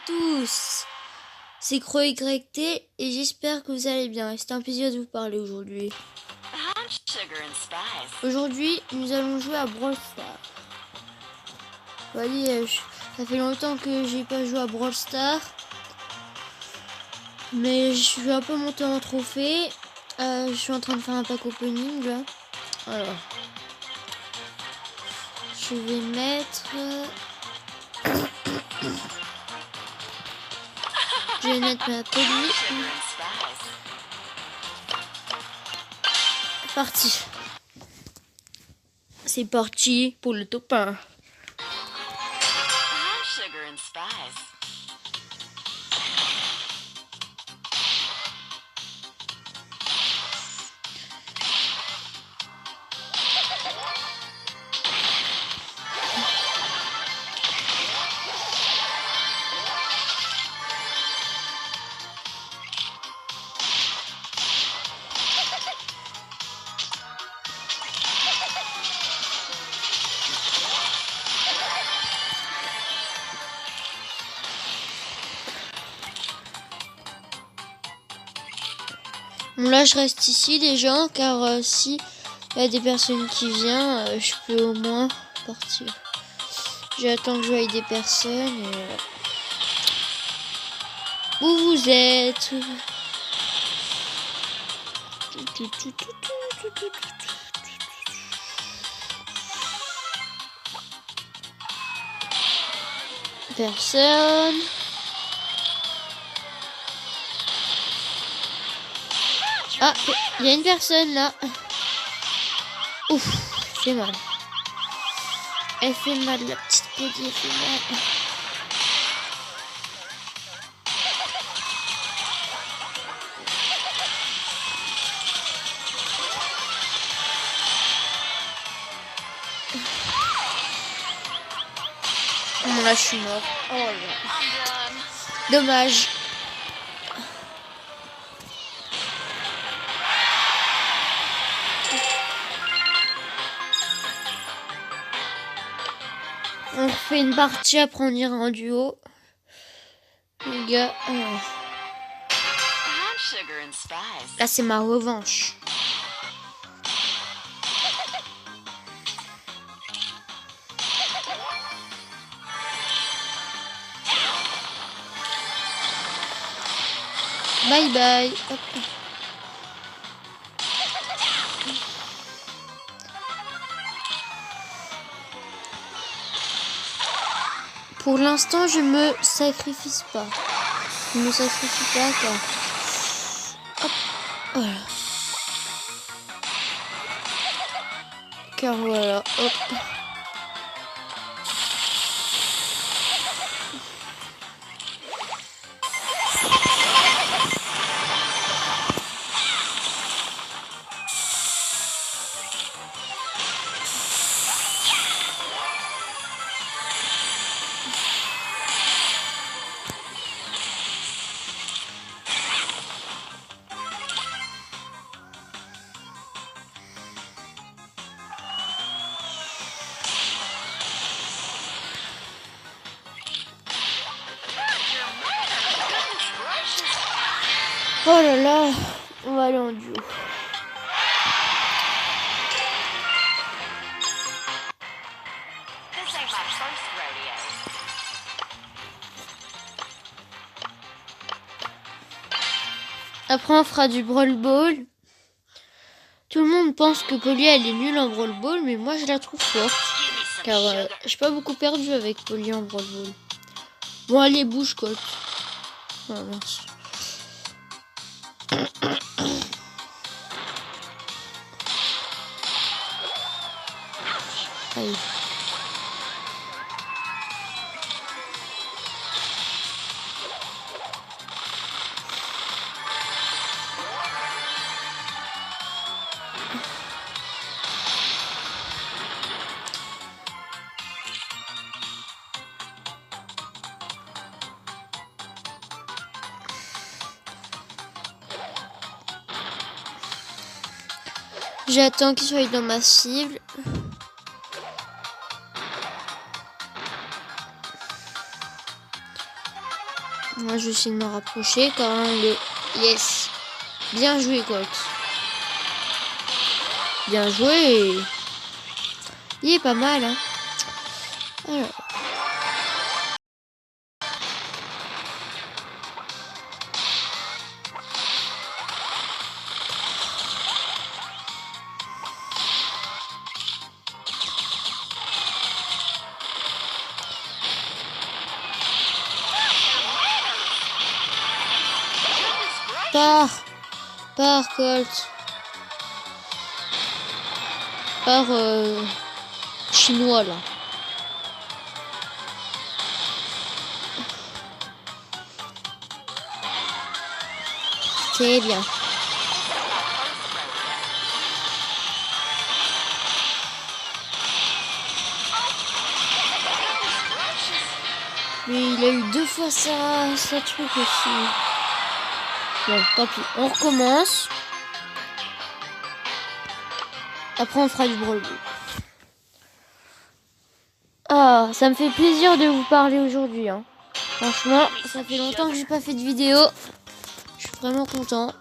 tous, c'est CroYT et j'espère que vous allez bien. C'est un plaisir de vous parler aujourd'hui. Aujourd'hui, nous allons jouer à Brawl Stars. Voyez, ça fait longtemps que j'ai pas joué à Brawl Stars, mais je suis un peu monté en trophée. Je suis en train de faire un pack opening là. Alors, je vais mettre. Je vais mettre ma police. Parti. C'est parti pour le top 1. Bon, là je reste ici les gens, car si il y a des personnes qui viennent, je peux au moins partir. J'attends que je voie des personnes et où vous êtes? Personne. Ah, il y a une personne là. Ouf, c'est mal. Elle fait mal, la petite body, elle fait mal. Bon, là, je suis mort. Oh là. Dommage. On refait une partie, après on ira en duo. Les gars. Là, c'est ma revanche. Bye bye. Hop. Pour l'instant, je me sacrifie pas. Je me sacrifie pas car. Hop. Voilà. Car voilà. Hop. Oh là là, on va aller en duo. Après on fera du Brawl Ball. Tout le monde pense que Polly elle est nulle en Brawl Ball, mais moi je la trouve forte. Car j'ai pas beaucoup perdu avec Polly en Brawl Ball. Bon allez, bouge Colt. Oh mince. Allez. J'attends qu'il soit dans ma cible. Moi, je vais essayer de me rapprocher quand le... Yes. Bien joué, Colt. Bien joué. Il est pas mal, hein. Alors. Par Colt. Par chinois là. C'est bien. Mais il a eu 2 fois ça truc aussi. Bon, tant pis. On recommence. Après, on fera du Brawl Ball. Ah, ça me fait plaisir de vous parler aujourd'hui. Hein. Franchement, ça fait longtemps que j'ai pas fait de vidéo. Je suis vraiment content.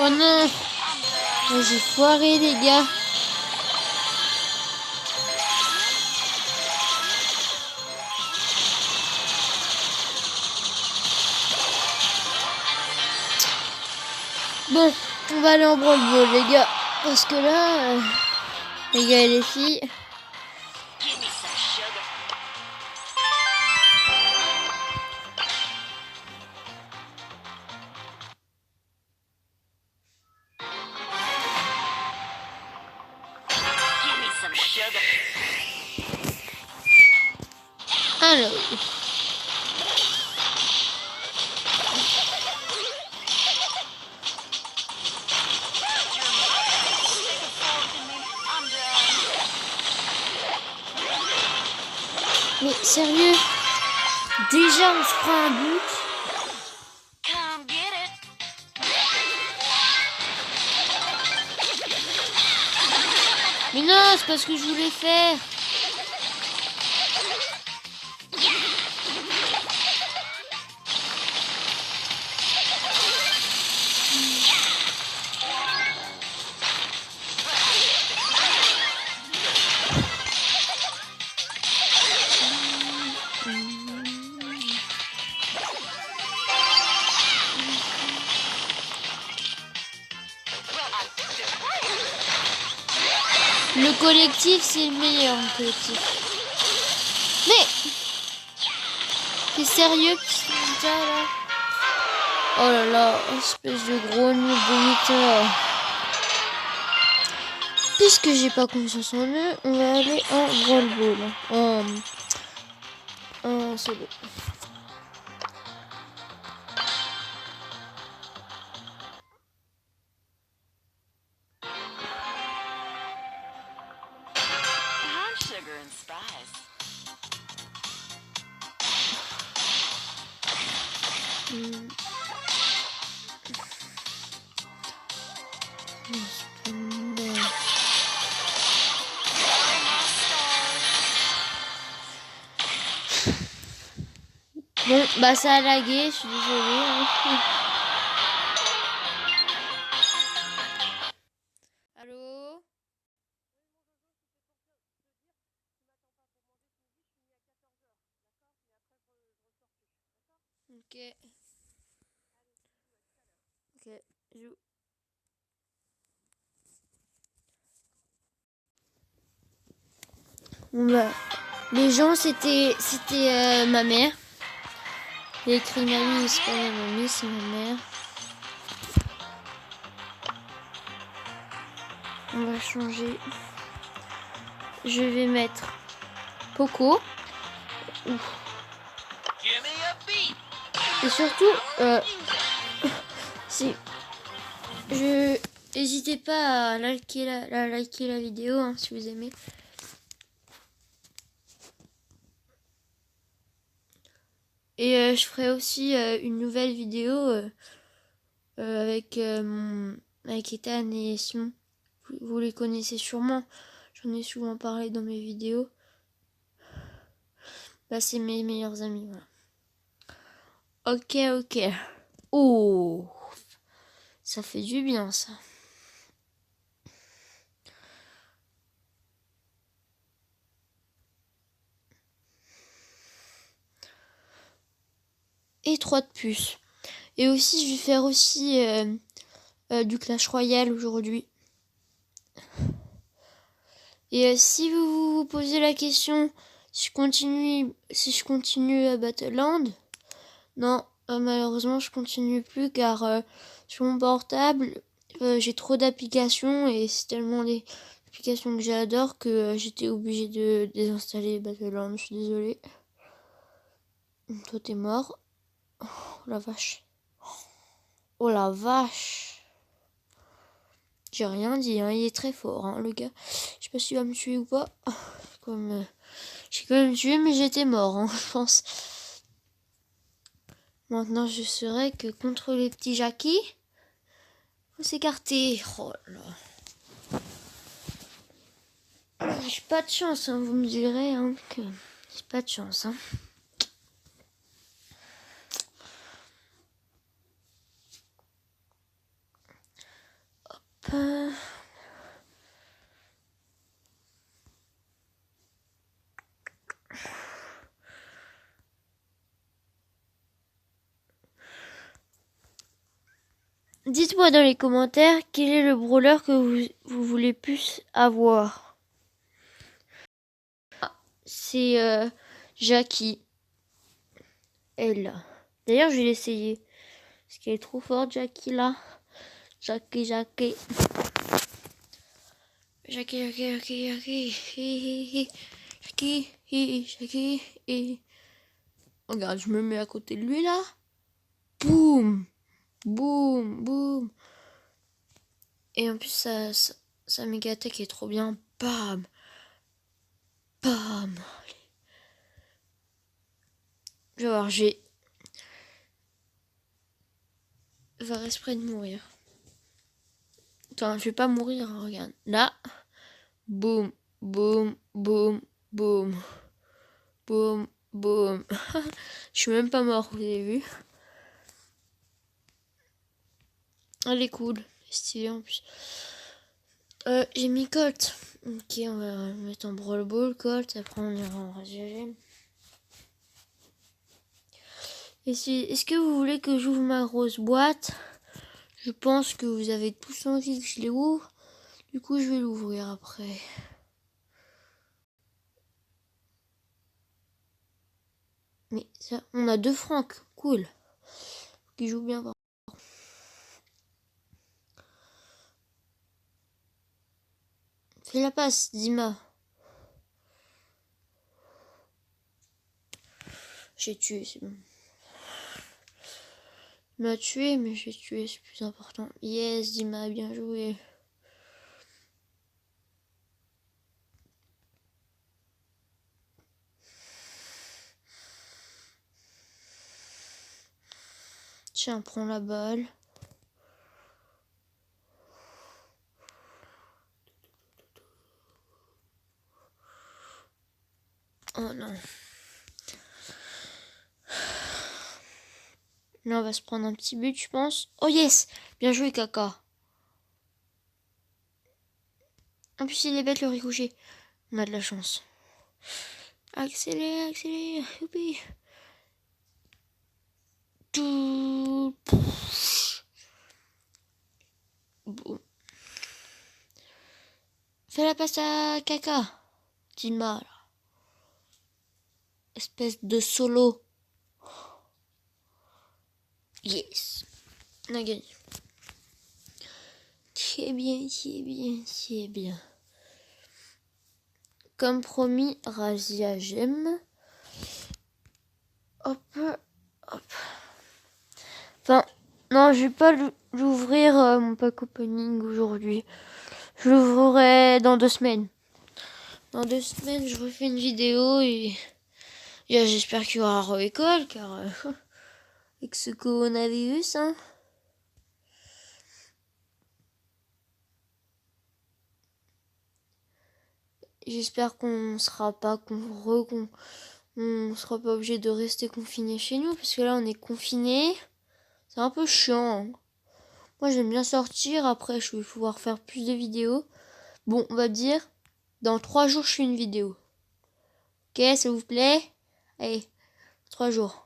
Oh non, j'ai foiré les gars. Bon, on va aller en Brawl Ball les gars. Parce que là, les gars et les filles... Alors... Mais sérieux, déjà on se prend un but. Mais non, c'est pas ce que je voulais faire. Le collectif, c'est le meilleur, le collectif. Mais t'es sérieux, putain, là? Oh là là, espèce de gros nul vomiteur. Puisque j'ai pas confiance en eux, on va aller en Brawl Ball. En solo. Hmm. Bon, bah ça a lagué, je suis désolée. Allô? Ok. Ok. Bon bah, les gens, c'était ma mère. J'ai écrit mamie, c'est pas ma mamie, c'est ma mère. On va changer. Je vais mettre Poco. Ouf. Et surtout, si n'hésitez pas à liker la vidéo hein, si vous aimez. Et je ferai aussi une nouvelle vidéo avec Ethan et Simon. Vous les connaissez sûrement. J'en ai souvent parlé dans mes vidéos. Bah, c'est mes meilleurs amis. Voilà. Ok. Oh, ça fait du bien ça. Et 3 de plus. Et aussi, je vais faire aussi du Clash Royale aujourd'hui. Et si vous vous posez la question si je continue à Battleland, non, malheureusement je continue plus car sur mon portable j'ai trop d'applications et c'est tellement des applications que j'adore que j'étais obligée de désinstaller Battleland. Je suis désolée. Toi t'es mort. Oh la vache. Oh la vache. J'ai rien dit, hein. Il est très fort, hein, le gars. Je sais pas s'il va me tuer ou pas. Comme j'ai quand même tué, mais j'étais mort, hein, je pense. Maintenant, je saurais que contre les petits Jackie, faut s'écarter. Oh là. J'ai pas de chance, hein, vous me direz hein, que j'ai pas de chance. Hein. Hop. Dites-moi dans les commentaires quel est le brawler que vous voulez plus avoir. C'est Jackie. Elle là. D'ailleurs, je vais l'essayer. Parce qu'elle est trop forte, Jackie là. Jackie. Jackie. Regarde, je me mets à côté de lui là. Boum. Et en plus, sa méga attaque est trop bien. Bam. Je vais voir, va exprès de mourir. Attends, je vais pas mourir, hein, regarde. Là. Boum. Je suis même pas mort, vous avez vu. Elle est cool. Stylée en plus. J'ai mis Colt. Ok, on va mettre en Brawl Ball, Colt. Après, on ira en Razor. Est-ce que vous voulez que j'ouvre ma grosse boîte? Je pense que vous avez tous envie que je les ouvre. Du coup, je vais l'ouvrir après. Mais ça, on a 2 francs. Cool. Qui joue bien. Fais la passe, Dima. J'ai tué, c'est bon. Il m'a tué, mais j'ai tué, c'est plus important. Yes, Dima, bien joué. Tiens, prends la balle. Oh non. Là, on va se prendre un petit but, je pense. Oh yes! Bien joué, Kaka. En plus, il est bête le ricochet. On a de la chance. Accélère, accélère. Youpi. Tout. Bon. Fais la passe à Kaka. Dis-moi, là. Espèce de solo. Yes. On a gagné. C'est bien, c'est bien, c'est bien. Comme promis, Razia, j'aime. Hop, hop. Enfin, non, je vais pas l'ouvrir, mon pack opening aujourd'hui. Je l'ouvrirai dans 2 semaines. Dans 2 semaines, je refais une vidéo et j'espère qu'il y aura réécole, car avec ce coronavirus, hein. J'espère qu'on sera pas on sera pas obligé de rester confiné chez nous, parce que là on est confiné. C'est un peu chiant, hein. Moi j'aime bien sortir, après je vais pouvoir faire plus de vidéos. Bon, on va dire, dans 3 jours je fais une vidéo. Ok, s'il vous plaît. Allez, 3 jours.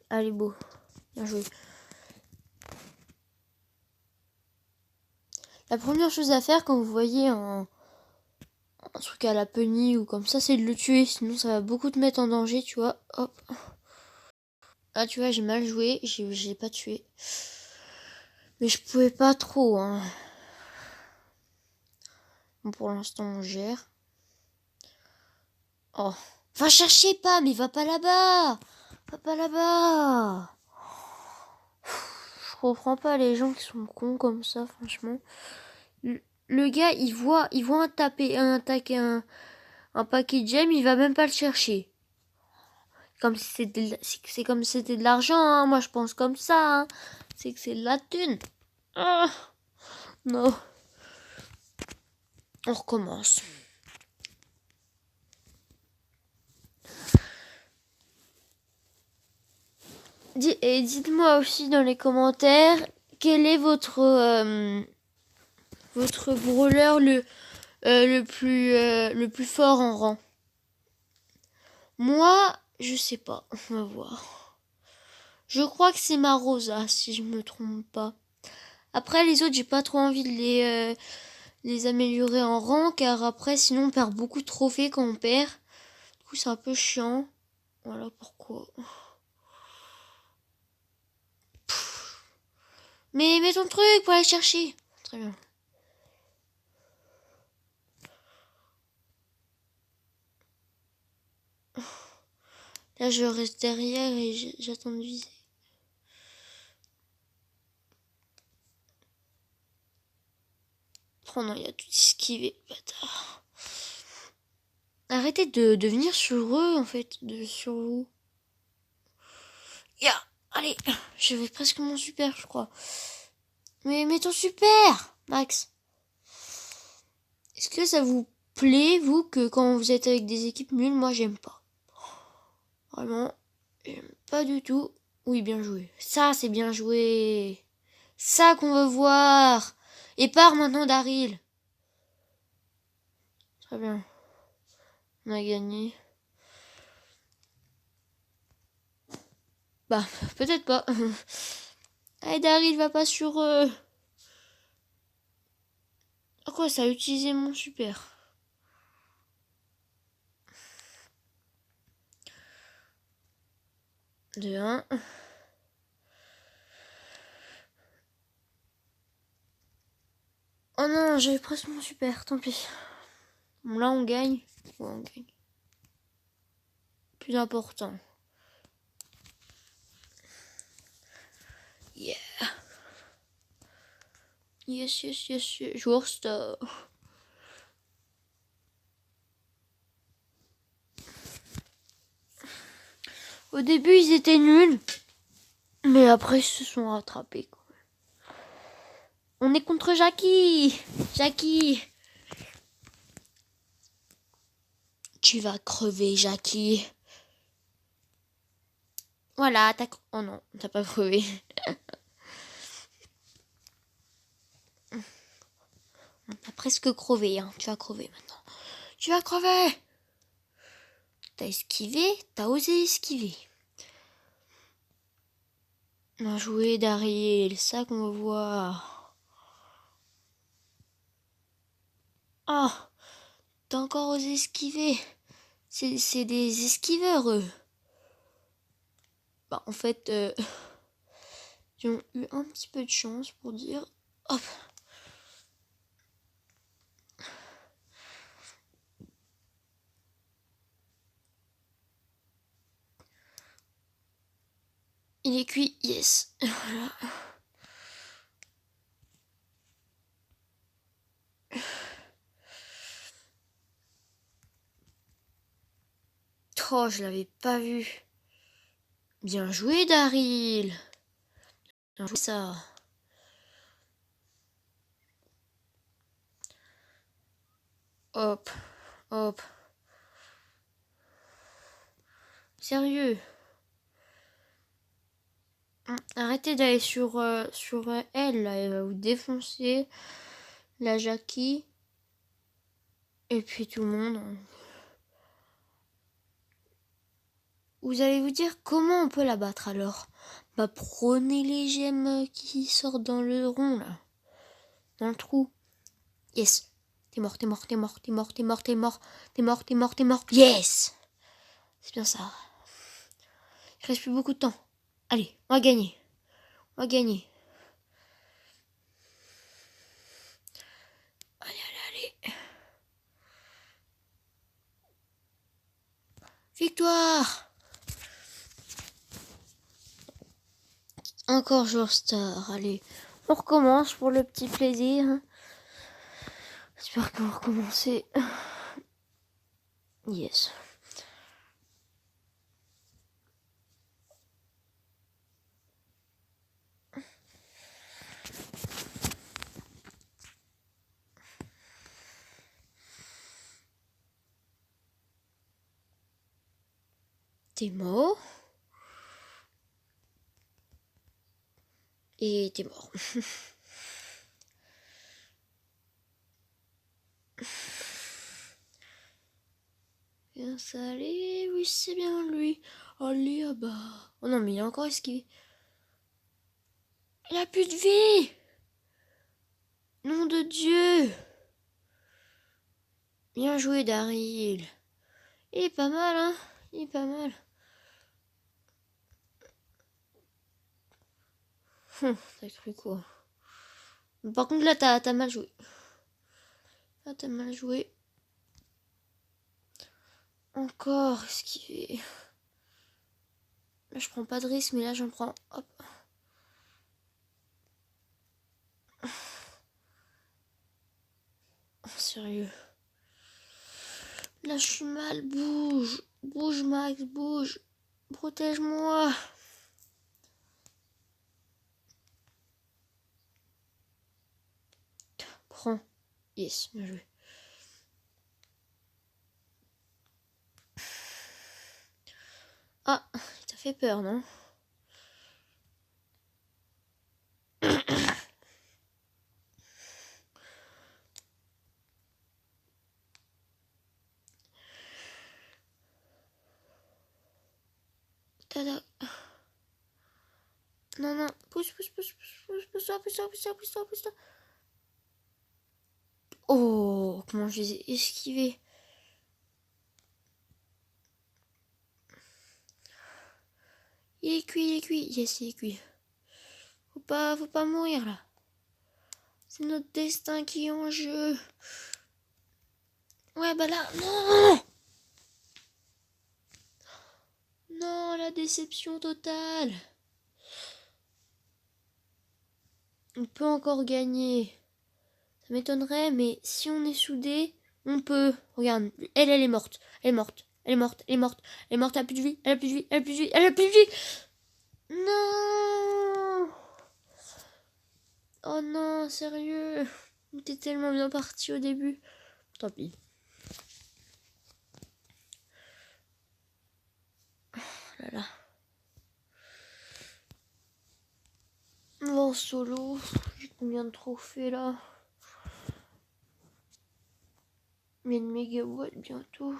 Allez, beau. Bien joué. La première chose à faire quand vous voyez un truc à la penny ou comme ça, c'est de le tuer. Sinon, ça va beaucoup te mettre en danger, tu vois. Hop. Ah, tu vois, j'ai mal joué. J'ai pas tué. Mais je pouvais pas trop, hein. Bon, pour l'instant, on gère. Oh. Va chercher pas, mais va pas là-bas. Va pas là-bas. Je comprends pas les gens qui sont cons comme ça, franchement. Le gars, il voit un paquet de gemmes, il va même pas le chercher. Comme si c'est comme si c'était de l'argent, hein. Moi je pense comme ça, hein. C'est que c'est de la thune. Ah, non. On recommence. Et dites-moi aussi dans les commentaires quel est votre brawler le plus fort en rang. Moi, je sais pas. On va voir. Je crois que c'est ma Rosa, si je me trompe pas. Après, les autres, j'ai pas trop envie de les améliorer en rang, car après, sinon, on perd beaucoup de trophées quand on perd. Du coup, c'est un peu chiant. Voilà pourquoi. Mais mets ton truc pour aller chercher. Très bien. Là, je reste derrière et j'attends de viser. Oh non, il a tout esquivé, bâtard. Arrêtez de venir sur eux, en fait, sur vous. Allez, je vais presque mon super, je crois. Mais mets ton super, Max. Est-ce que ça vous plaît, vous, que quand vous êtes avec des équipes nulles, moi, j'aime pas. Vraiment, j'aime pas du tout. Oui, bien joué. Ça, c'est bien joué. Ça qu'on veut voir. Et part maintenant Daryl. Très bien. On a gagné. Bah, peut-être pas. Allez, Daryl, va pas sur eux. Ah quoi, ça a utilisé mon super. De 1. Oh non, j'avais presque mon super, tant pis. Bon, là, on gagne. Ouais, on gagne. Plus important. Yeah. Yes, yes, yes, yes. Joueur star. Au début, ils étaient nuls. Mais après, ils se sont rattrapés. Quoi. On est contre Jackie. Jackie. Tu vas crever, Jackie. Voilà, t'as... Oh non, t'as pas crevé. T'as presque crevé, hein. Tu vas crever maintenant. Tu vas crever. T'as esquivé, t'as osé esquiver. Bien joué, Daryl, ça qu'on va voir. Ah, t'as encore osé esquiver. C'est des esquiveurs, eux. Bah, en fait, ils ont eu un petit peu de chance pour dire... Hop. Il est cuit, yes. Voilà. Oh, je l'avais pas vu. Bien joué, Daryl. Bien joué, ça. Hop, hop. Sérieux. Arrêtez d'aller sur elle, là. Elle va vous défoncer. La Jackie. Et puis tout le monde. Vous allez vous dire comment on peut la battre alors? Bah prenez les gemmes qui sortent dans le rond là. Dans le trou. Yes. T'es mort, t'es mort, t'es mort, t'es mort, t'es mort, t'es mort, t'es mort, t'es mort, t'es mort. Yes. C'est bien ça. Il reste plus beaucoup de temps. Allez, on va gagner. On va gagner. Allez, allez, allez. Victoire. Encore joueur star. Allez, on recommence pour le petit plaisir. J'espère qu'on va recommencer. Yes. T'es mort. Et t'es mort. Bien salé, oui c'est bien lui. Allez, ah bah. Oh non mais il a encore esquivé. Il a plus de vie. Nom de Dieu. Bien joué Daryl. Il est pas mal hein. Il est pas mal. T'as cru quoi? Par contre là t'as mal joué. Là t'as mal joué. Encore esquivé. Là je prends pas de risque mais là j'en prends. Hop. Oh, sérieux. Là je suis mal. Bouge. Bouge Max, bouge. Protège-moi. Prends. Yes, bien joué. Ah, il t'a fait peur, non? Tada. Non, non, pousse, pousse, pousse, pousse, pousse, pousse-toi, pousse-toi, pousse-toi, pousse-toi, pousse-toi. Oh, comment je les ai esquivés. Il est cuit, il est cuit. Yes, il est cuit. Faut pas mourir, là. C'est notre destin qui est en jeu. Ouais, bah là, non! Non, la déception totale. On peut encore gagner. Ça m'étonnerait, mais si on est soudés, on peut. Regarde, elle est morte. Elle est morte. Elle est morte, elle est morte. Elle est morte, elle a plus de vie, elle a plus de vie, elle a plus de vie, elle a plus de vie. Non. Oh non, sérieux. T'es tellement bien parti au début. Tant pis. Oh là là. Bon, solo. J'ai combien de trophées là? Il y a une méga boîte bientôt.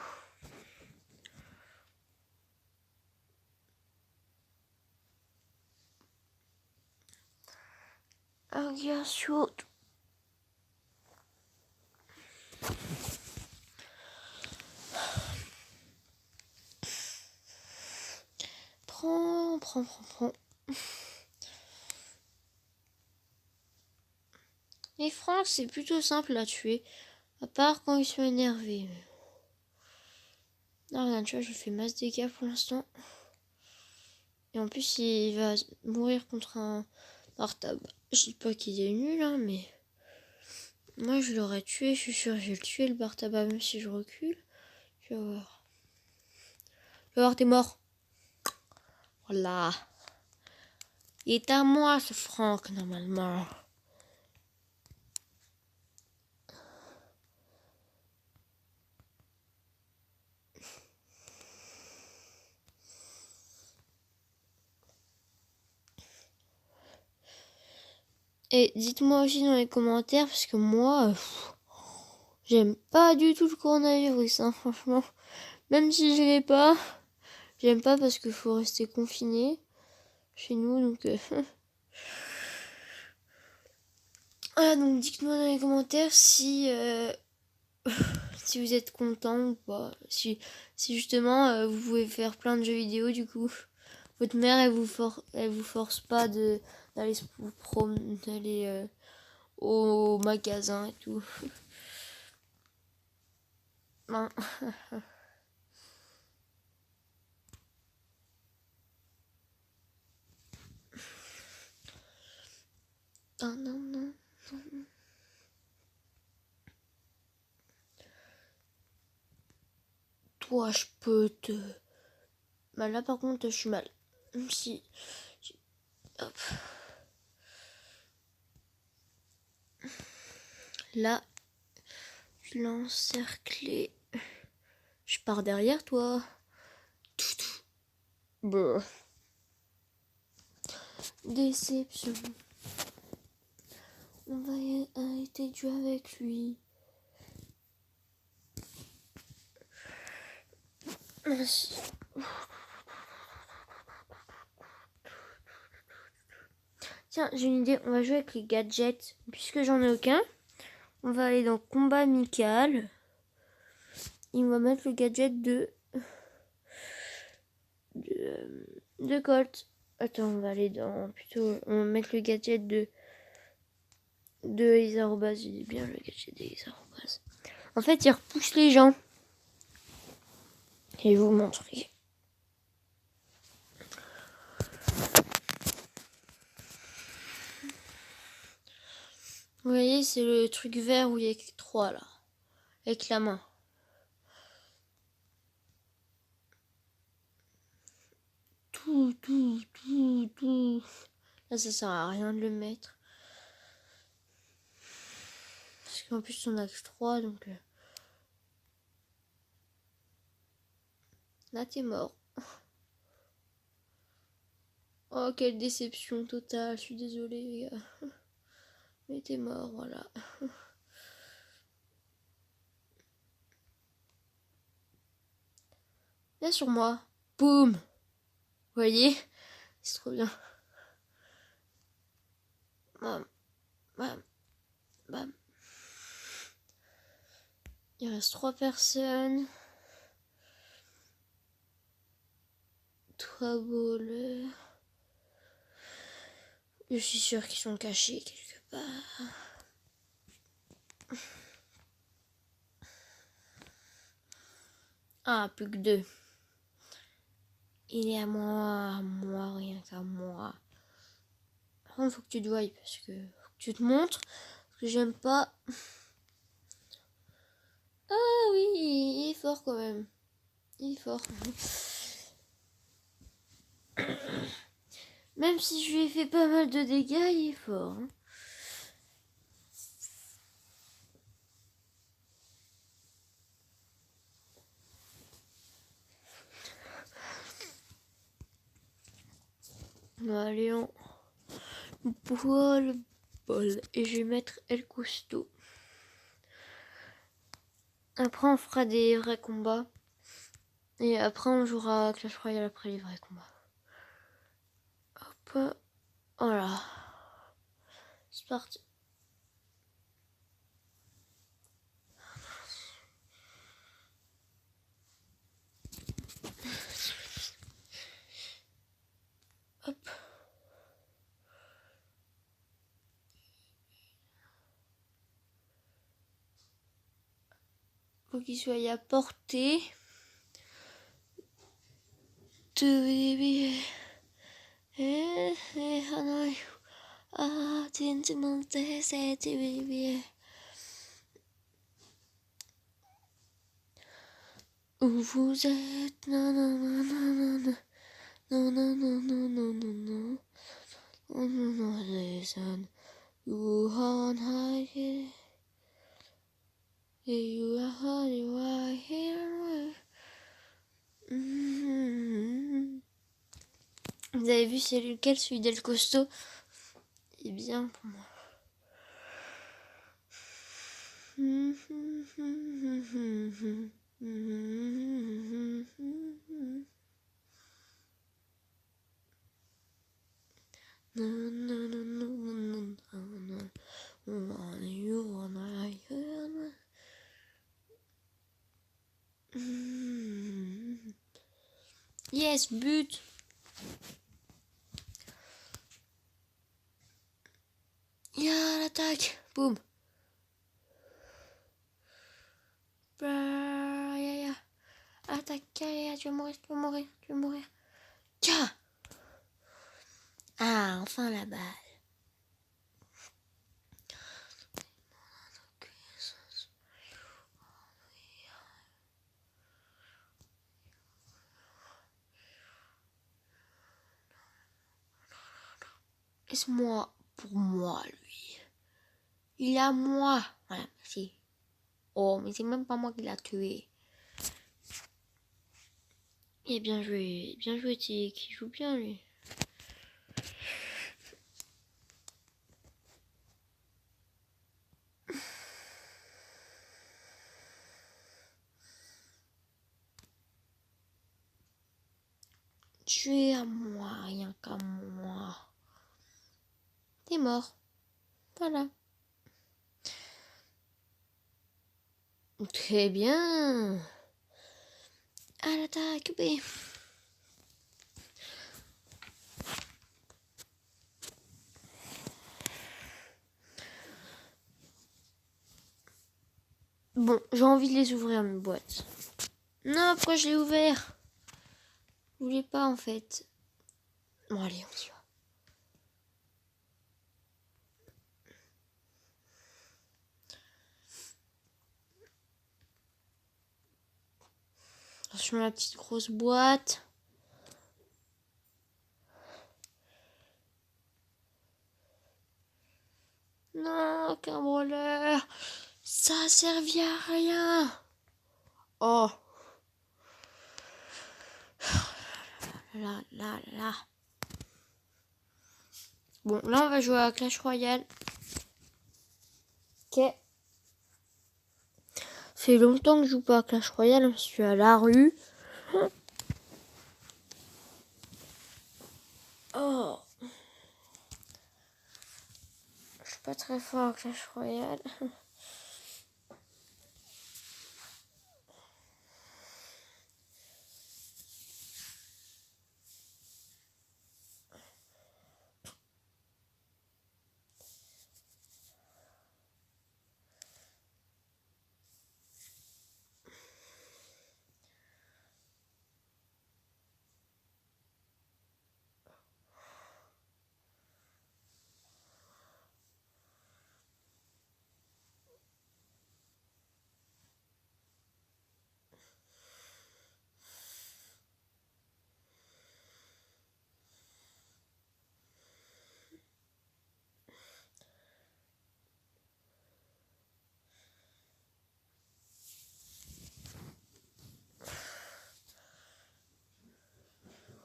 Un gars saute. Prends. Les Francs, c'est plutôt simple à tuer. À part quand ils sont énervés. Non, regarde, tu vois, je fais masse dégâts pour l'instant. Et en plus, il va mourir contre un Bartaba. Je dis pas qu'il est nul, hein, mais... Moi, je l'aurais tué, je suis sûre. Je vais le tuer, le Bartaba, même si je recule. Tu vas voir. Tu vas voir, t'es mort. Voilà. Il est à moi, ce Franck, normalement. Et dites-moi aussi dans les commentaires, parce que moi, j'aime pas du tout le coronavirus, hein, franchement. Même si je l'ai pas, j'aime pas parce qu'il faut rester confiné chez nous, donc... Ah, donc dites-moi dans les commentaires si, si vous êtes content ou pas. Si justement, vous pouvez faire plein de jeux vidéo, du coup. Votre mère, elle vous force pas d'aller vous promener, d'aller au magasin et tout. Non. Non. Toi, je peux te... Bah là, par contre, je suis mal. Si... Hop. Là, je l'ai encerclé. Je pars derrière toi. Tout. Brr. Déception. On va arrêter de jouer avec lui. Merci. Tiens, j'ai une idée. On va jouer avec les gadgets. Puisque j'en ai aucun, on va aller dans combat amical. Et on va mettre le gadget de Colt. Attends, on va aller dans... Plutôt, on va mettre le gadget de Isarobas. Il est bien le gadget de Isarobas. En fait, il repousse les gens. Et je vous montrer. Vous voyez, c'est le truc vert où il y a 3 là. Avec la main. Tout. Là, ça sert à rien de le mettre. Parce qu'en plus, on a que 3, donc... Là, t'es mort. Oh, quelle déception totale. Je suis désolée, les gars. Mais t'es mort, voilà. Viens sur moi. Boum. Vous voyez? C'est trop bien. Bam. Il reste 3 personnes. 3 voleurs. Je suis sûre qu'ils sont cachés quelque part. Ah, plus que 2. Il est à moi, rien qu'à moi. Par contre, faut que tu te voies parce que faut que tu te montres. Parce que j'aime pas. Ah oui, il est fort quand même. Il est fort. Même si je lui ai fait pas mal de dégâts, il est fort. Hein. Allez, on boit le bol. Et je vais mettre El Costo. Après, on fera des vrais combats. Et après, on jouera à Clash Royale après les vrais combats. Hop. Voilà. C'est parti. Hop. Faut qu'il soit à portée. Où vous êtes, non, non, non, non, non, non, non, non, non, non, non, non, non, non, non, listen, you are high, you are high, you are here. Vous avez vu c'est lequel, celui d'El Costo? Il est bien pour moi. Yes, but. Yeah, l'attaque. Boum. Yeah. Attaque, yeah, tu vas mourir, tu vas mourir, tu vas mourir. Tiens. Ah, enfin la balle. Laisse-moi pour moi, lui. Il est à moi. Voilà, merci. Oh, mais c'est même pas moi qui l'a tué. Et bien joué, qui joue bien, lui. Tu es à moi, rien qu'à moi. T'es mort. Voilà. Très bien. À l'attaque, B. Bon, j'ai envie de les ouvrir, mes boîtes. Non, pourquoi je l'ai ouvert? Je voulais pas, en fait. Bon, allez, on y va. Attention, la petite grosse boîte. Non, qu'un brawler. Ça a servi à rien. Oh. Là. Bon, là, on va jouer à Clash Royale. Ok. Ça fait longtemps que je joue pas à Clash Royale. Je suis à la rue. Oh. Je suis pas très fort à Clash Royale.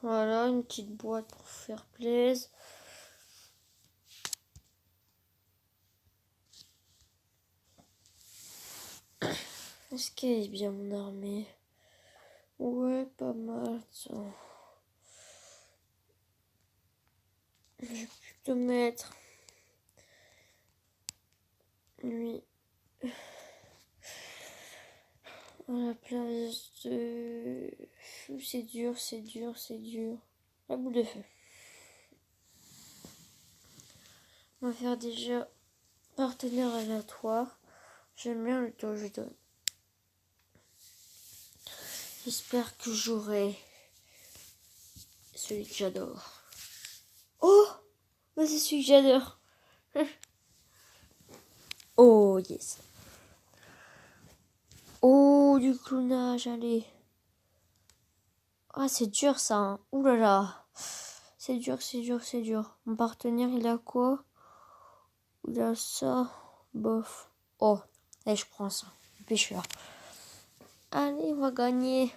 Voilà, une petite boîte pour faire plaisir. Est-ce qu'elle est bien mon armée? Ouais, pas mal, ça. Je vais plutôt mettre lui à la place de... C'est dur, c'est dur, c'est dur. La boule de feu. On va faire déjà partenaire aléatoire. J'aime bien le temps que je donne. J'espère que j'aurai celui que j'adore. Oh, bah c'est celui que j'adore. Oh yes. Oh, du clownage, allez. Ah, c'est dur ça. Hein. Ouh là là. C'est dur, c'est dur, c'est dur. Mon partenaire, il a quoi? Il a ça. Bof. Oh, allez, je prends ça. Pêcheur. Allez, on va gagner.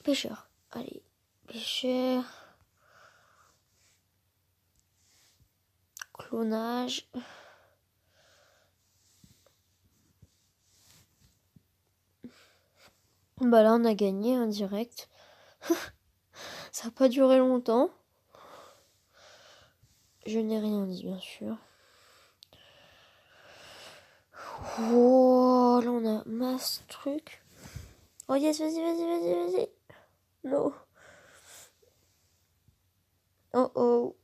Pêcheur. Allez, pêcheur. Clonage. Bah là, on a gagné en direct. Ça n'a pas duré longtemps. Je n'ai rien dit, bien sûr. Oh, là, on a masse truc. Oh yes, vas-y, vas-y, vas-y, vas-y. Non. Oh oh.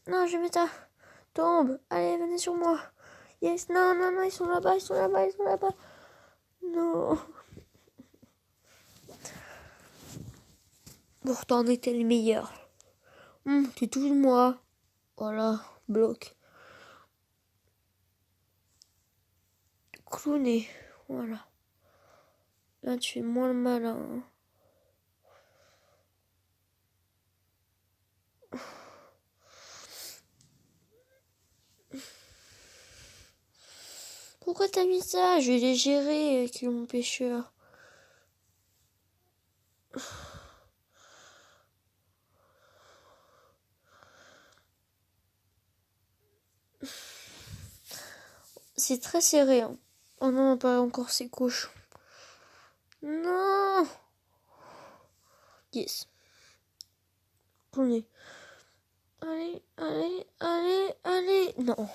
Non, je vais mettre ça. Tombe. Allez, venez sur moi. Yes, non, non, non, ils sont là-bas, ils sont là-bas, ils sont là-bas. Non. Pourtant, on était les meilleurs. Tu touches moi. Voilà, bloc. Clowné. Voilà. Là, tu es moins le malin. Hein. Pourquoi t'as mis ça? Je vais les gérer avec mon pêcheur. C'est très serré. Hein. Oh non, pas encore ces cochons. Non. Yes. Prenez. Allez, allez, allez, allez. Non.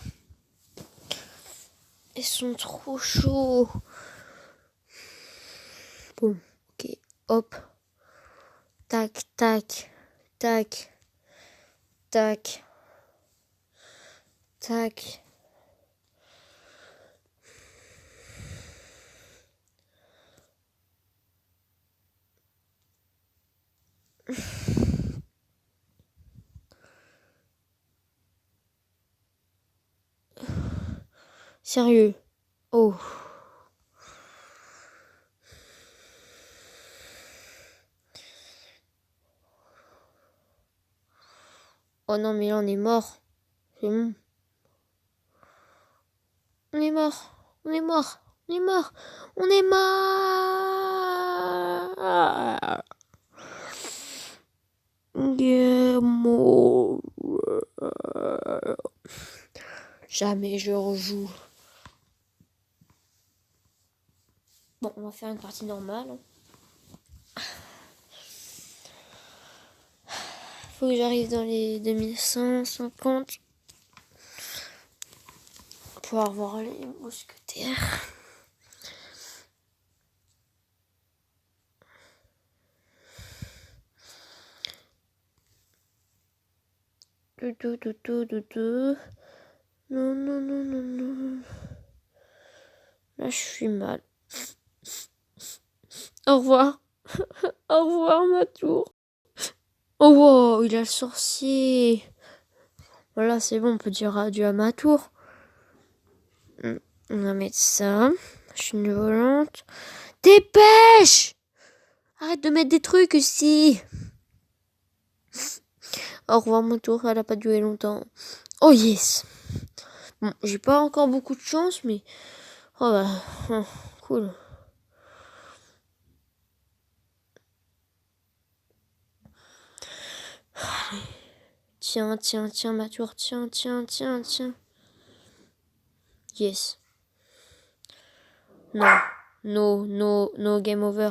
Ils sont trop chauds. Bon, ok. Hop. Tac, tac, tac, tac, tac. Sérieux. Oh. Oh non, mais là, on est mort. C'est bon. On est mort. On est mort. On est mort. On est mort. Game. Jamais je rejoue. Bon, on va faire une partie normale. Faut que j'arrive dans les 2150 pour avoir les mousquetaires. Non, non, non, non, non. Là, je suis mal. Au revoir. Au revoir, ma tour. Oh, wow, il a le sorcier. Voilà, c'est bon, on peut dire adieu à ma tour. On va mettre ça. Machine volante. Dépêche! Arrête de mettre des trucs ici. Au revoir, ma tour. Elle a pas duré longtemps. Oh, yes. Bon, j'ai pas encore beaucoup de chance, mais Oh bah, cool. Tiens, ma tour. Tiens. Yes. Non. No, game over.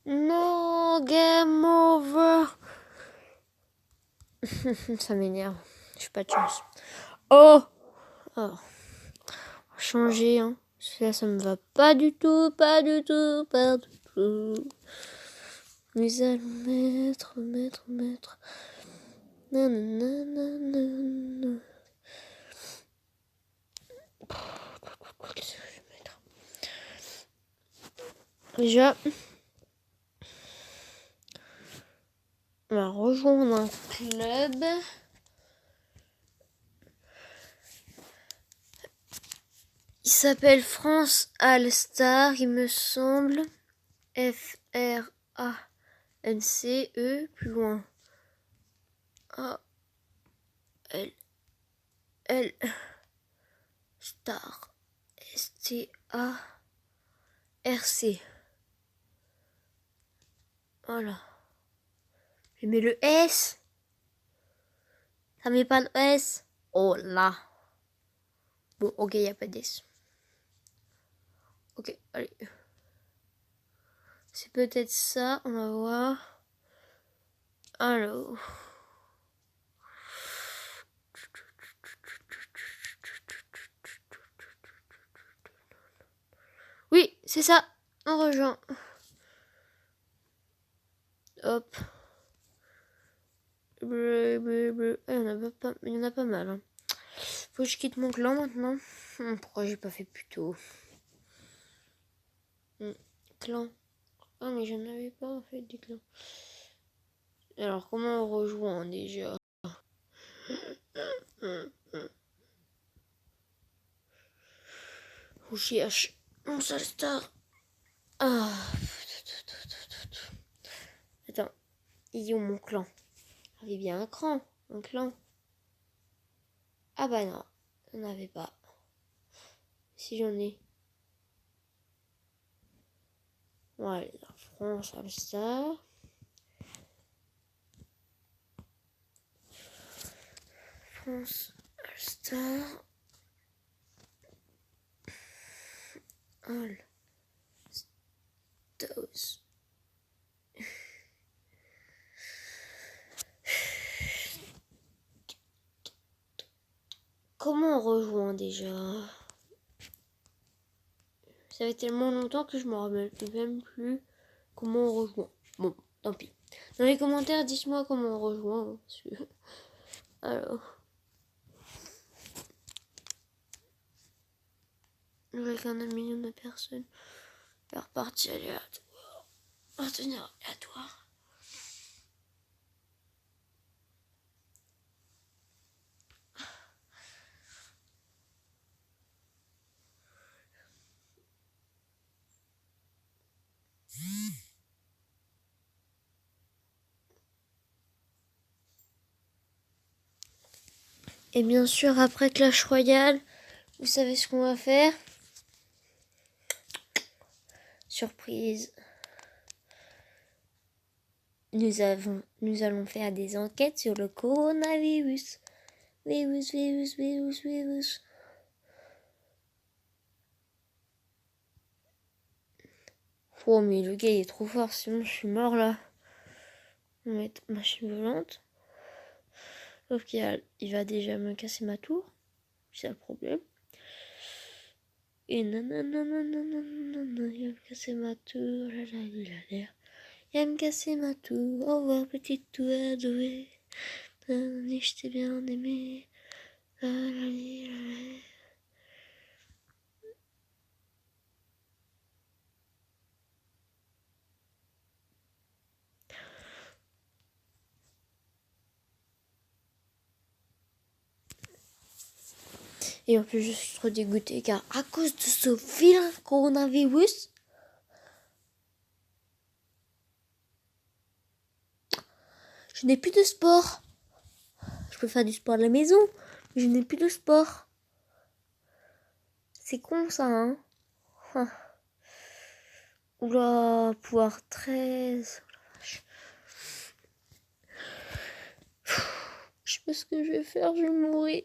No, game over. Ça m'énerve. J'ai pas de chance. Oh. Changer, hein. Ça me va pas du tout. Nous allons mettre. Nanana. Déjà, on va rejoindre un club. Il s'appelle France All Star, il me semble. FRANCE, plus loin. A-L Star. STARC. Voilà. Mais le S, ça met pas de S. Oh là. Bon, ok, y a pas de S. Ok, allez. C'est peut-être ça, on va voir. Alors. Oui, c'est ça. On rejoint. Hop. Il y en a pas mal. Hein. Faut que je quitte mon clan maintenant. Pourquoi j'ai pas fait plus tôt? Clan. Ah, mais j'en avais pas en fait du clan. Alors, comment on rejoint déjà? On cherche. On s'installe. Ah. Attends. Il est où mon clan? J'avais bien un clan. Ah bah non. On avait pas. Si j'en ai. Voilà, France All Star. France All Star. All Stars. Comment on rejoint déjà? Ça fait tellement longtemps que je me rappelle même plus comment on rejoint. Bon, tant pis. Dans les commentaires, dites-moi comment on rejoint. Alors. Avec un million de personnes. Leur partie aléatoire. Partenaire aléatoire. Et bien sûr, après Clash Royale, vous savez ce qu'on va faire? Surprise. Nous allons faire des enquêtes sur le coronavirus. Virus. Oh, mais le gars il est trop fort, sinon je suis mort là. On va mettre machine volante. Sauf qu'il va déjà me casser ma tour. C'est le problème. Et nanana, il va me casser ma tour. Là, il a l'air. Il va me casser ma tour. Au revoir, petite tour adorée. Je t'ai bien aimé. Et en plus, je suis trop dégoûtée car à cause de ce vilain coronavirus, je n'ai plus de sport. Je peux faire du sport à la maison, mais je n'ai plus de sport. C'est con ça, hein. Ah. Oula, pouvoir 13. Oh la vache. Je sais pas ce que je vais faire, je vais mourir.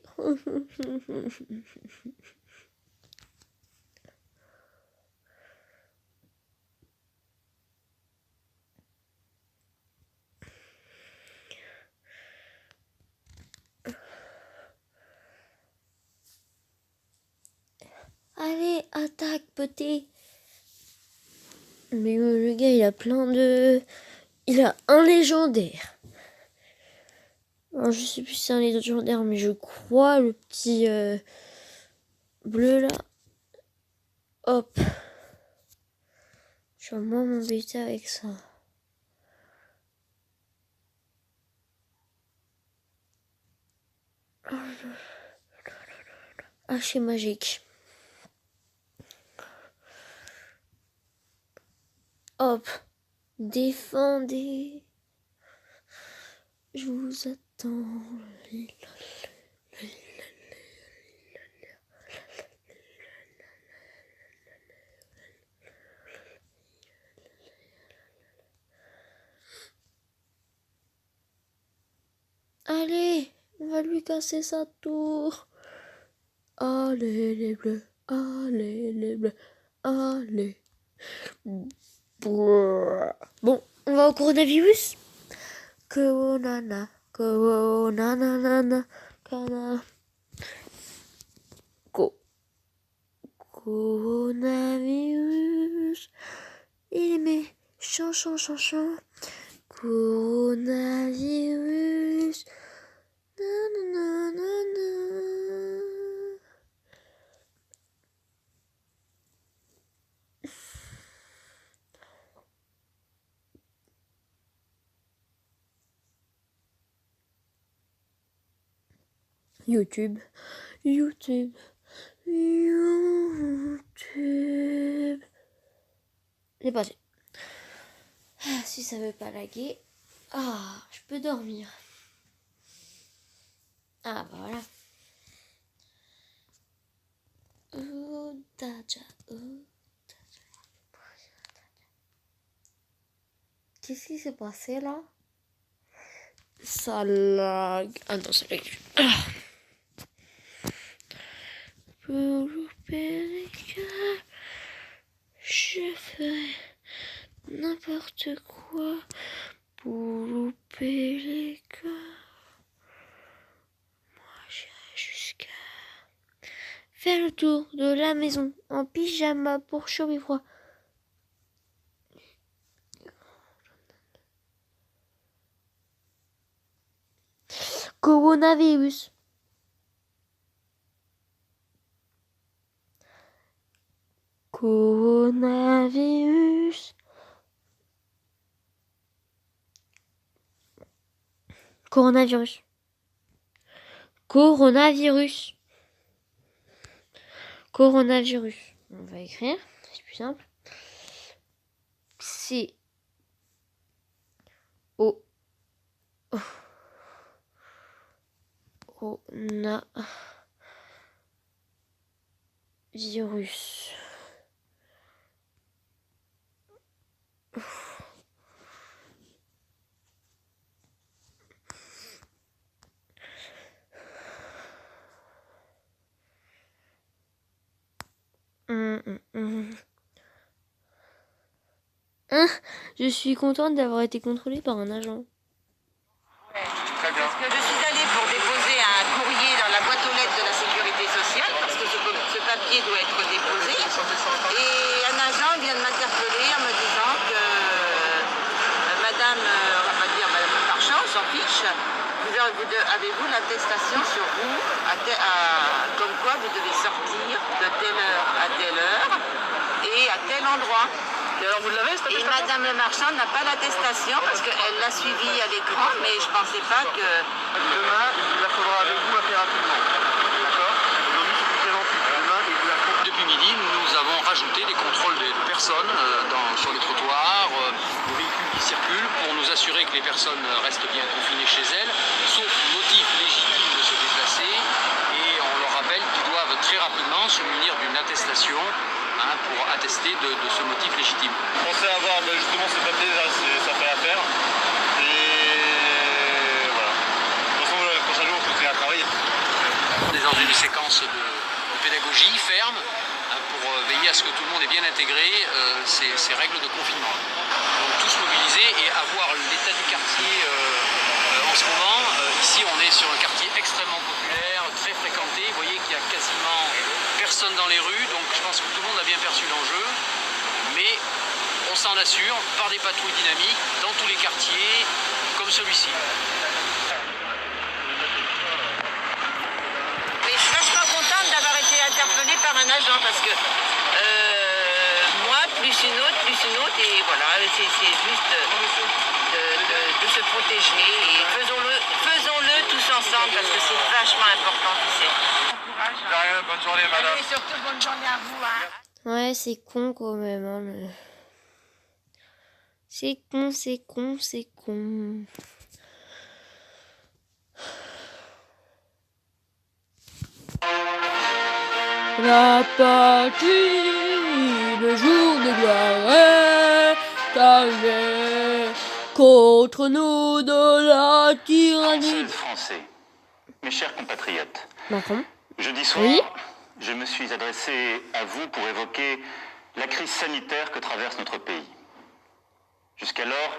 Allez, attaque, petit. Mais le gars, il a plein de... Il a un légendaire. Alors, je sais plus si c'est un légendaire, mais je crois, le petit bleu là. Hop. Je vais moins m'embêter avec ça. Haché magique. Hop. Défendez. Je vous attends. Allez, on va lui casser sa tour. Allez les bleus, allez les bleus, allez. Bon, on va au coronavirus. Corona, corona, cana. Coronavirus. Il est méchant, chant. Coronavirus. Nanana. YouTube. C'est passé. Ah, si ça veut pas laguer. Ah, je peux dormir. Ah, bah voilà. Qu'est-ce qui s'est passé là? Ça lag. Ah non, ça lag. Pour louper les cas, je ferai n'importe quoi pour louper les cas. Moi, j'irai jusqu'à faire le tour de la maison en pyjama pour chaud et froid. Coronavirus. Coronavirus. Coronavirus. Coronavirus. Coronavirus. On va écrire, c'est plus simple. C O O na virus. Je suis contente d'avoir été contrôlée par un agent. Très bien. Parce que je suis allée pour déposer un courrier dans la boîte aux lettres de la sécurité sociale, parce que ce papier doit être déposé. Et un agent vient de m'interpeller en me disant que madame, on va dire madame Marchand, on s'en fiche, avez-vous l'attestation sur vous, comme quoi vous devez sortir de telle heure à telle heure et à tel endroit. Et alors vous l'avez, cette attestation? Et madame le marchand n'a pas l'attestation parce qu'elle l'a suivi à l'écran, mais je ne pensais pas que... Demain, il la faudra avec vous assez rapidement. D'accord? Aujourd'hui, c'est plus préventif. Demain, il vous la faut. Depuis midi, nous avons rajouté des contrôles de personnes sur les trottoirs, aux véhicules qui circulent, pour nous assurer que les personnes restent bien confinées chez elles, sauf motif légitime de se déplacer. Et on leur rappelle qu'ils doivent très rapidement se munir d'une attestation pour attester de ce motif légitime. Je pensais avoir justement ce papier, là, ça fait affaire. Et voilà. De toute façon, le prochain jour, je continue à travailler. On est dans une séquence de pédagogie ferme pour veiller à ce que tout le monde ait bien intégré ces règles de confinement. Donc tous mobilisés et avoir l'état du quartier en ce moment. Ici, on est sur un quartier extrêmement populaire, très fréquenté. Vous voyez qu'il y a quasiment personne dans les rues, donc je pense que tout le monde a bien perçu l'enjeu. Mais on s'en assure par des patrouilles dynamiques dans tous les quartiers, comme celui-ci. Mais je suis vachement contente d'avoir été interpellée par un agent parce que moi, plus une autre, et voilà, c'est juste de se protéger. Et faisons-le tous ensemble parce que c'est vachement important, tu sais. Bonne journée, madame. Et surtout, bonne journée à vous. Hein. Ouais, c'est con quand même. Hein, c'est con, c'est con, c'est con. La patrie, le jour de gloire est arrivé contre nous de la tyrannie. Françaises, Français, mes chers compatriotes, Macron. jeudi soir, Oui. je me suis adressé à vous pour évoquer la crise sanitaire que traverse notre pays. Jusqu'alors,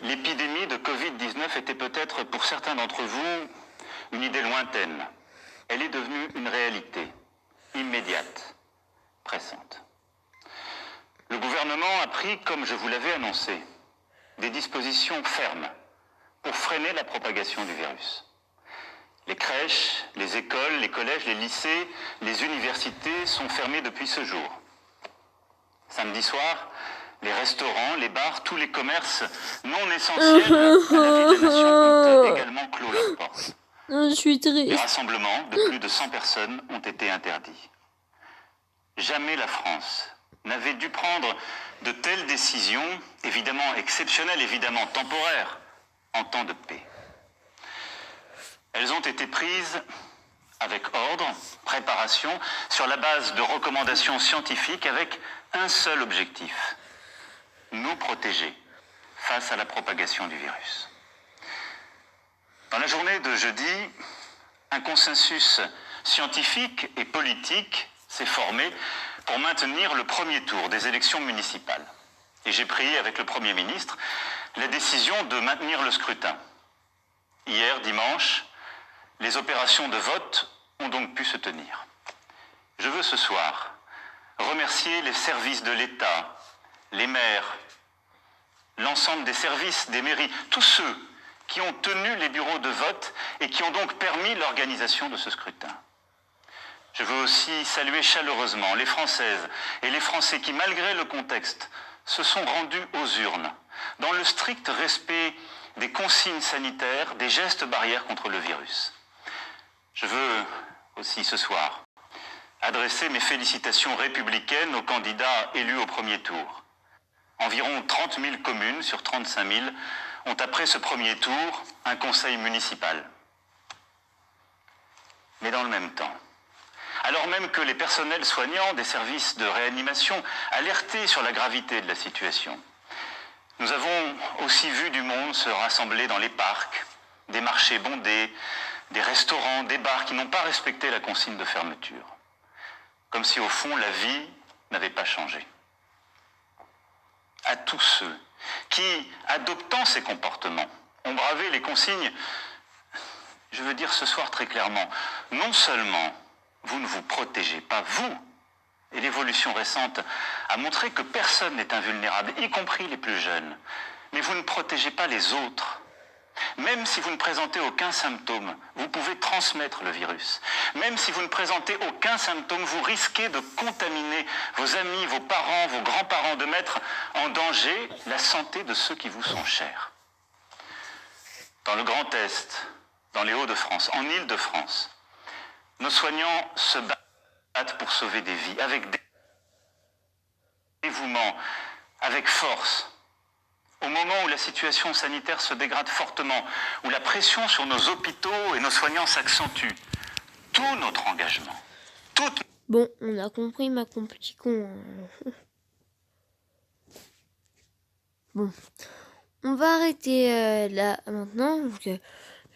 l'épidémie de Covid-19 était peut-être pour certains d'entre vous une idée lointaine. Elle est devenue une réalité, immédiate, pressante. Le gouvernement a pris, comme je vous l'avais annoncé, des dispositions fermes pour freiner la propagation du virus. Les crèches, les écoles, les collèges, les lycées, les universités sont fermés depuis ce jour. Samedi soir, les restaurants, les bars, tous les commerces non essentiels à la vie de la nation ont également clos leurs portes. Je suis Les triste. rassemblements de plus de 100 personnes ont été interdits. Jamais la France n'avait dû prendre de telles décisions, évidemment exceptionnelles, évidemment temporaires, en temps de paix. Elles ont été prises avec ordre, préparation, sur la base de recommandations scientifiques avec un seul objectif, nous protéger face à la propagation du virus. Dans la journée de jeudi, un consensus scientifique et politique s'est formé pour maintenir le premier tour des élections municipales. Et j'ai pris avec le Premier ministre la décision de maintenir le scrutin. Hier, dimanche, les opérations de vote ont donc pu se tenir. Je veux ce soir remercier les services de l'État, les maires, l'ensemble des services des mairies, tous ceux qui ont tenu les bureaux de vote et qui ont donc permis l'organisation de ce scrutin. Je veux aussi saluer chaleureusement les Françaises et les Français qui, malgré le contexte, se sont rendus aux urnes, dans le strict respect des consignes sanitaires, des gestes barrières contre le virus. Je veux aussi ce soir adresser mes félicitations républicaines aux candidats élus au premier tour. Environ 30 000 communes sur 35 000 ont après ce premier tour un conseil municipal. Mais dans le même temps, alors même que les personnels soignants des services de réanimation alertaient sur la gravité de la situation, nous avons aussi vu du monde se rassembler dans les parcs, des marchés bondés, des restaurants, des bars qui n'ont pas respecté la consigne de fermeture. Comme si au fond la vie n'avait pas changé. À tous ceux qui, adoptant ces comportements, ont bravé les consignes, je veux dire ce soir très clairement, non seulement vous ne vous protégez pas, vous, et l'évolution récente a montré que personne n'est invulnérable, y compris les plus jeunes, mais vous ne protégez pas les autres. Même si vous ne présentez aucun symptôme, vous pouvez transmettre le virus. Même si vous ne présentez aucun symptôme, vous risquez de contaminer vos amis, vos parents, vos grands-parents, de mettre en danger la santé de ceux qui vous sont chers. Dans le Grand Est, dans les Hauts-de-France, en Île-de-France, nos soignants se battent pour sauver des vies, avec dévouement, avec force. Au moment où la situation sanitaire se dégrade fortement, où la pression sur nos hôpitaux et nos soignants s'accentue, tout notre engagement, toute Bon, on a compris ma petit con. Bon, on va arrêter là maintenant. Donc,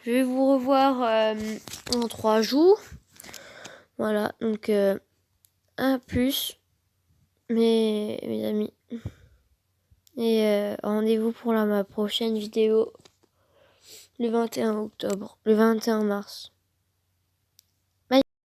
je vais vous revoir en 3 jours. Voilà, donc à plus, mes amis. Et rendez-vous pour ma prochaine vidéo le 21 mars.